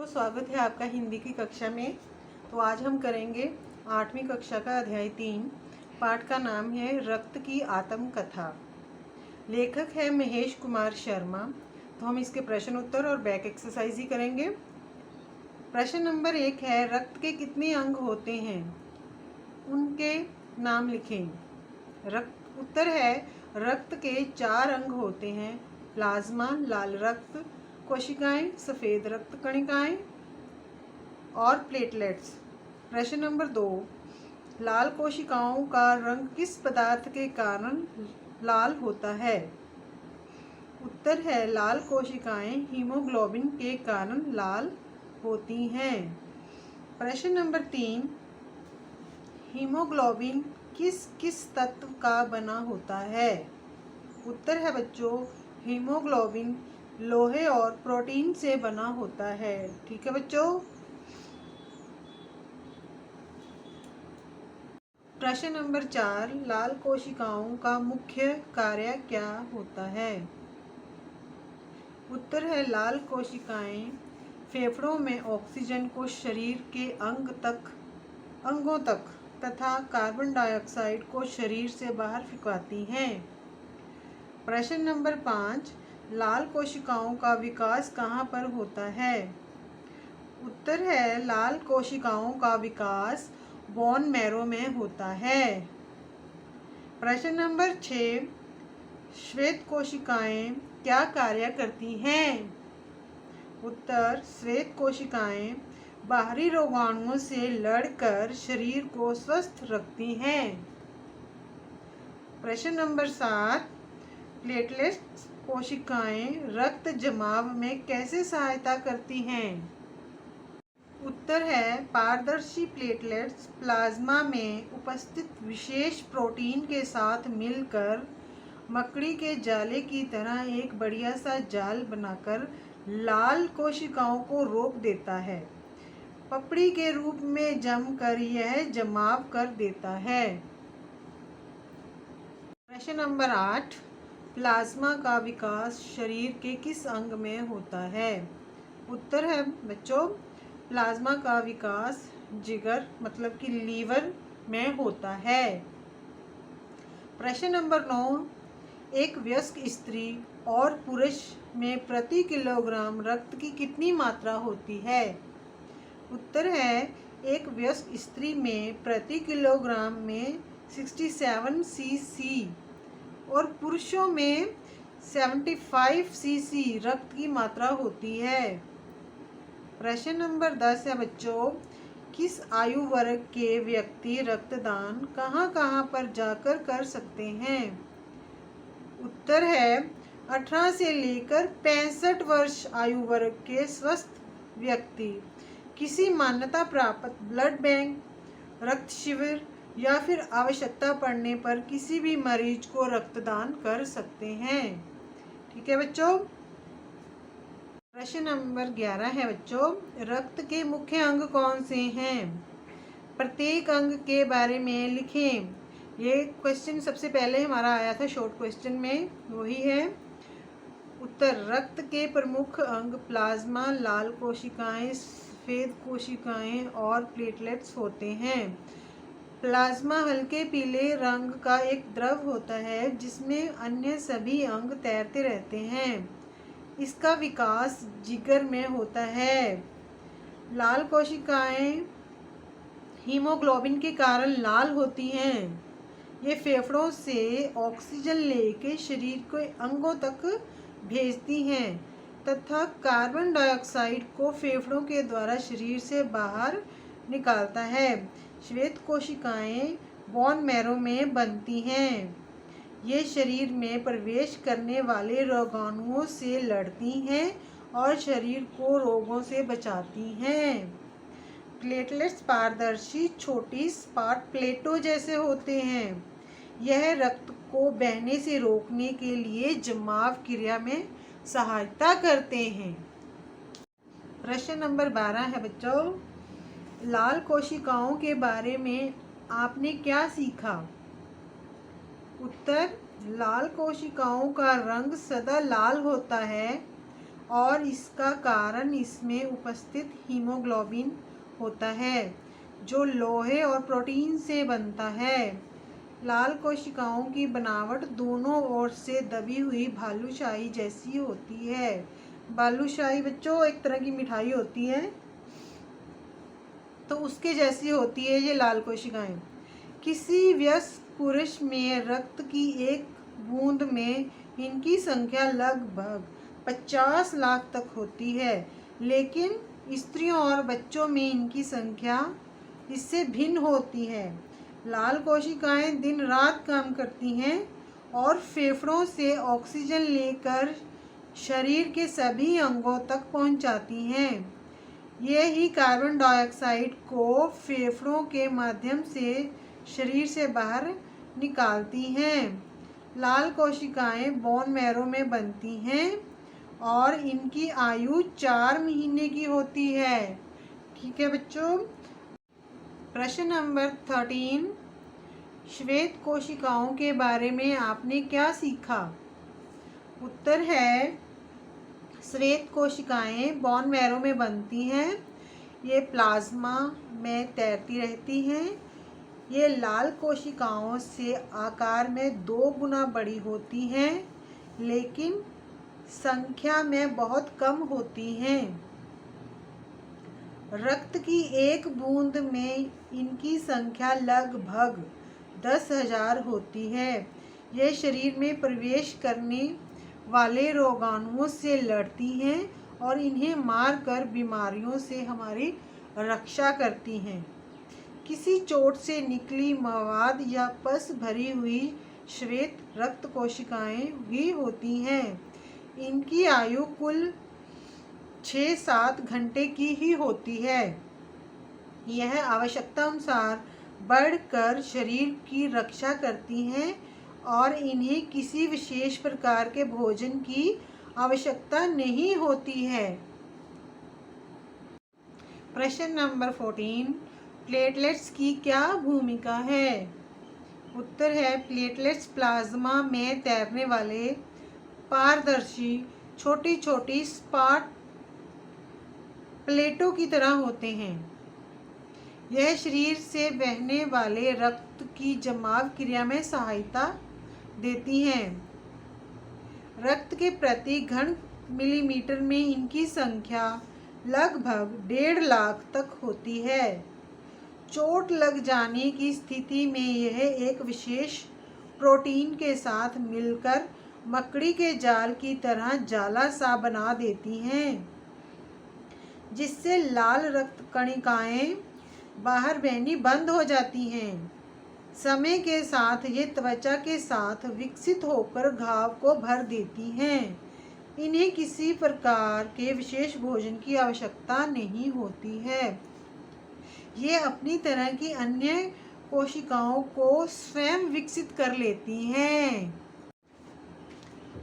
स्वागत है आपका हिंदी की कक्षा में। तो आज हम करेंगे 8वीं कक्षा का अध्याय 3। पाठ का नाम है रक्त की आत्मकथा। लेखक है महेश कुमार शर्मा। तो हम इसके प्रश्न उत्तर और बैक एक्सरसाइज ही करेंगे। प्रश्न नंबर 1 है, रक्त के कितने अंग होते हैं? उनके नाम लिखें। उत्तर है, रक्त के 4 अंग होते हैं। प्लाज्मा लाल रक्त, कोशिकाएं सफ़ेद रक्त कणिकाएं और प्लेटलेट्स। प्रश्न नंबर 2, लाल कोशिकाओं का रंग किस पदार्थ के कारण लाल होता है? उत्तर है, लाल कोशिकाएं हीमोग्लोबिन के कारण लाल होती हैं। प्रश्न नंबर 3, हीमोग्लोबिन किस किस तत्व का बना होता है? उत्तर है बच्चों, हीमोग्लोबिन लोहे और प्रोटीन से बना होता है। ठीक है बच्चों। प्रश्न नंबर 4, लाल कोशिकाओं का मुख्य कार्य क्या होता है? उत्तर है, लाल कोशिकाएं फेफड़ों में ऑक्सीजन को शरीर के अंगों तक तथा कार्बन डाइऑक्साइड को शरीर से बाहर फेंकाती हैं। प्रश्न नंबर 5, लाल कोशिकाओं का विकास कहाँ पर होता है? उत्तर है, लाल कोशिकाओं का विकास बोन मैरो में होता है। प्रश्न नंबर 6, श्वेत कोशिकाएं क्या कार्य करती हैं? उत्तर, श्वेत कोशिकाएं बाहरी रोगाणुओं से लड़कर शरीर को स्वस्थ रखती हैं। प्रश्न नंबर 7, प्लेटलेट्स कोशिकाएं रक्त जमाव में कैसे सहायता करती हैं? उत्तर है, पारदर्शी प्लेटलेट्स प्लाज्मा में उपस्थित विशेष प्रोटीन के साथ मिलकर मकड़ी के जाले की तरह एक बढ़िया सा जाल बनाकर लाल कोशिकाओं को रोक देता है। पपड़ी के रूप में जमकर यह जमाव कर देता है। प्रश्न नंबर 8, प्लाज्मा का विकास शरीर के किस अंग में होता है? उत्तर है बच्चों, प्लाज्मा का विकास जिगर मतलब कि लीवर में होता है। प्रश्न नंबर 9, एक वयस्क स्त्री और पुरुष में प्रति किलोग्राम रक्त की कितनी मात्रा होती है? उत्तर है, एक वयस्क स्त्री में प्रति किलोग्राम में 67 सीसी और पुरुषों में 75 सीसी रक्त की मात्रा होती है। प्रश्न नंबर 10 है बच्चों, किस आयु वर्ग के व्यक्ति रक्तदान कहाँ कहाँ पर जाकर कर सकते हैं? उत्तर है, 18 से लेकर 65 वर्ष आयु वर्ग के स्वस्थ व्यक्ति किसी मान्यता प्राप्त ब्लड बैंक, रक्त शिविर या फिर आवश्यकता पड़ने पर किसी भी मरीज को रक्तदान कर सकते हैं। ठीक है बच्चों। प्रश्न नंबर 11 है बच्चों, रक्त के मुख्य अंग कौन से हैं? प्रत्येक अंग के बारे में लिखें। ये क्वेश्चन सबसे पहले हमारा आया था शॉर्ट क्वेश्चन में, वही है। उत्तर, रक्त के प्रमुख अंग प्लाज्मा, लाल कोशिकाएं, सफ़ेद कोशिकाएं और प्लेटलेट्स होते हैं। प्लाज्मा हल्के पीले रंग का एक द्रव होता है जिसमें अन्य सभी अंग तैरते रहते हैं। इसका विकास जिगर में होता है। लाल कोशिकाएं हीमोग्लोबिन के कारण लाल होती हैं। ये फेफड़ों से ऑक्सीजन लेकर शरीर के अंगों तक भेजती हैं तथा कार्बन डाइऑक्साइड को फेफड़ों के द्वारा शरीर से बाहर निकालता है। श्वेत कोशिकाएं बोन मैरो में बनती हैं। ये शरीर में प्रवेश करने वाले रोगाणुओं से लड़ती हैं और शरीर को रोगों से बचाती हैं। प्लेटलेट्स पारदर्शी छोटी सपाट प्लेटों जैसे होते हैं। यह रक्त को बहने से रोकने के लिए जमाव क्रिया में सहायता करते हैं। प्रश्न नंबर 12 है बच्चों, लाल कोशिकाओं के बारे में आपने क्या सीखा? उत्तर, लाल कोशिकाओं का रंग सदा लाल होता है और इसका कारण इसमें उपस्थित हीमोग्लोबिन होता है जो लोहे और प्रोटीन से बनता है। लाल कोशिकाओं की बनावट दोनों ओर से दबी हुई बालूशाही जैसी होती है। बालूशाही बच्चों एक तरह की मिठाई होती है, तो उसके जैसी होती है ये लाल कोशिकाएं। किसी वयस्क पुरुष में रक्त की एक बूंद में इनकी संख्या लगभग 50 लाख तक होती है, लेकिन स्त्रियों और बच्चों में इनकी संख्या इससे भिन्न होती है। लाल कोशिकाएं दिन रात काम करती हैं और फेफड़ों से ऑक्सीजन लेकर शरीर के सभी अंगों तक पहुंचाती हैं। ये ही कार्बन डाइऑक्साइड को फेफड़ों के माध्यम से शरीर से बाहर निकालती हैं। लाल कोशिकाएं बोन मैरो में बनती हैं और इनकी आयु 4 महीने की होती है। ठीक है बच्चों। प्रश्न नंबर 13, श्वेत कोशिकाओं के बारे में आपने क्या सीखा? उत्तर है श्वेत कोशिकाएं बोन मैरो में बनती हैं। ये प्लाज्मा में तैरती रहती हैं। ये लाल कोशिकाओं से आकार में 2 गुना बड़ी होती हैं, लेकिन संख्या में बहुत कम होती हैं। रक्त की एक बूंद में इनकी संख्या लगभग 10,000 होती है। यह शरीर में प्रवेश करने वाले रोगाणुओं से लड़ती हैं और इन्हें मारकर बीमारियों से हमारी रक्षा करती हैं। किसी चोट से निकली मवाद या पस भरी हुई श्वेत रक्त कोशिकाएं भी होती हैं। इनकी आयु कुल 6-7 घंटे की ही होती है। यह आवश्यकता अनुसार बढ़कर शरीर की रक्षा करती हैं और इन्हें किसी विशेष प्रकार के भोजन की आवश्यकता नहीं होती है। प्रश्न नंबर 14, प्लेटलेट्स की क्या भूमिका है? उत्तर है प्लेटलेट्स प्लाज्मा में तैरने वाले पारदर्शी छोटी छोटी स्पॉट प्लेटों की तरह होते हैं। यह शरीर से बहने वाले रक्त की जमाव क्रिया में सहायता देती हैं। रक्त के प्रति घन मिलीमीटर में इनकी संख्या लगभग 1.5 लाख तक होती है। चोट लग जाने की स्थिति में यह एक विशेष प्रोटीन के साथ मिलकर मकड़ी के जाल की तरह जाला सा बना देती हैं, जिससे लाल रक्त कणिकाएं बाहर बहनी बंद हो जाती हैं। समय के साथ ये त्वचा के साथ विकसित होकर घाव को भर देती हैं। इन्हें किसी प्रकार के विशेष भोजन की आवश्यकता नहीं होती है। ये अपनी तरह की अन्य कोशिकाओं को स्वयं विकसित कर लेती हैं।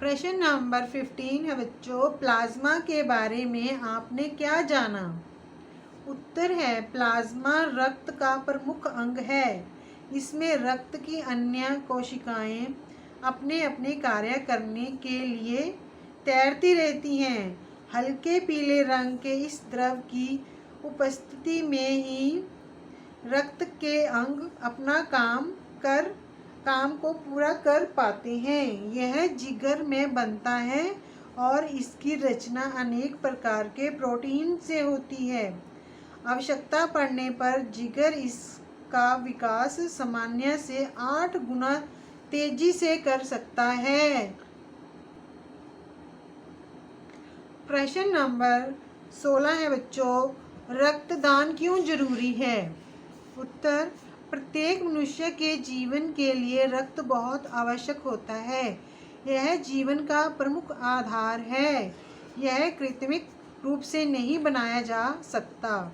प्रश्न नंबर 15 है बच्चों, प्लाज्मा के बारे में आपने क्या जाना? उत्तर है प्लाज्मा रक्त का प्रमुख अंग है। इसमें रक्त की अन्य कोशिकाएं अपने अपने कार्य करने के लिए तैरती रहती हैं। हल्के पीले रंग के इस द्रव की उपस्थिति में ही रक्त के अंग अपना काम को पूरा कर पाते हैं। यह जिगर में बनता है और इसकी रचना अनेक प्रकार के प्रोटीन से होती है। आवश्यकता पड़ने पर जिगर इसका विकास सामान्य से 8 गुना तेजी से कर सकता है। प्रश्न नंबर 16 है बच्चों, रक्तदान क्यों जरूरी है? उत्तर, प्रत्येक मनुष्य के जीवन के लिए रक्त बहुत आवश्यक होता है। यह जीवन का प्रमुख आधार है। यह कृत्रिम रूप से नहीं बनाया जा सकता।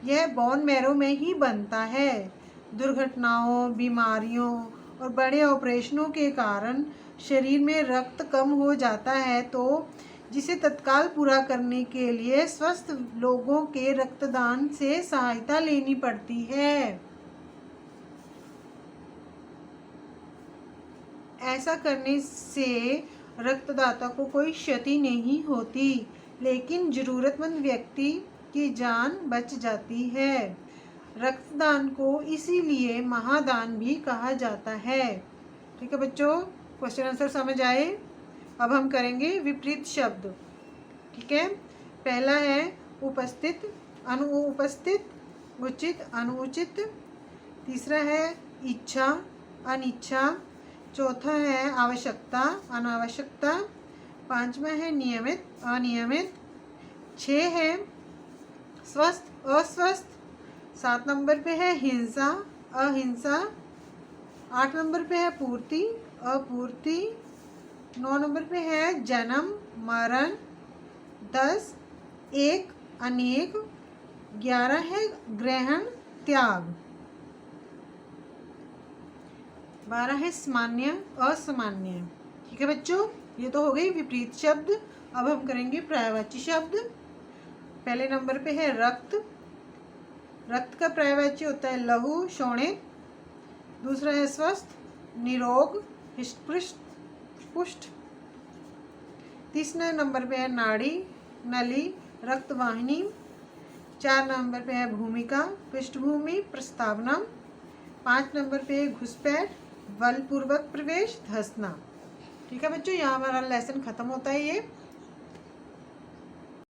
यह बोन मैरो में ही बनता है। दुर्घटनाओं, बीमारियों और बड़े ऑपरेशनों के कारण शरीर में रक्त कम हो जाता है, तो जिसे तत्काल पूरा करने के लिए स्वस्थ लोगों के रक्तदान से सहायता लेनी पड़ती है। ऐसा करने से रक्तदाता को कोई क्षति नहीं होती। लेकिन ज़रूरतमंद व्यक्ति की जान बच जाती है। रक्तदान को इसीलिए महादान भी कहा जाता है। ठीक है बच्चों, क्वेश्चन आंसर समझ आए। अब हम करेंगे विपरीत शब्द। ठीक है, पहला है उपस्थित, अनुपस्थित, उचित, अनुचित। तीसरा है इच्छा, अनिच्छा। चौथा है आवश्यकता, अनावश्यकता। पांचवा है नियमित, अनियमित। 6 है स्वस्थ, अस्वस्थ। 7 नंबर पे है हिंसा, अहिंसा। 8 नंबर पे है पूर्ति, अपूर्ति। 9 नंबर पे है जन्म, मरण। 10 एक, अनेक। 11 है ग्रहण, त्याग। 12 है सामान्य, असामान्य। ठीक है बच्चों, ये तो हो गई विपरीत शब्द। अब हम करेंगे पर्यायवाची शब्द। पहले नंबर पे है रक्त। रक्त का पर्यायवाची होता है लहू, शोणित। दूसरा है स्वस्थ, निरोग, हृष्ट पुष्ट। तीसरे नंबर पे है नाड़ी, नली, रक्तवाहिनी। 4 नंबर पे है भूमिका, पृष्ठभूमि, प्रस्तावना। 5 नंबर पे है घुसपैठ, बलपूर्वक प्रवेश, धंसना। ठीक है बच्चों, यहाँ हमारा लेसन खत्म होता है ये।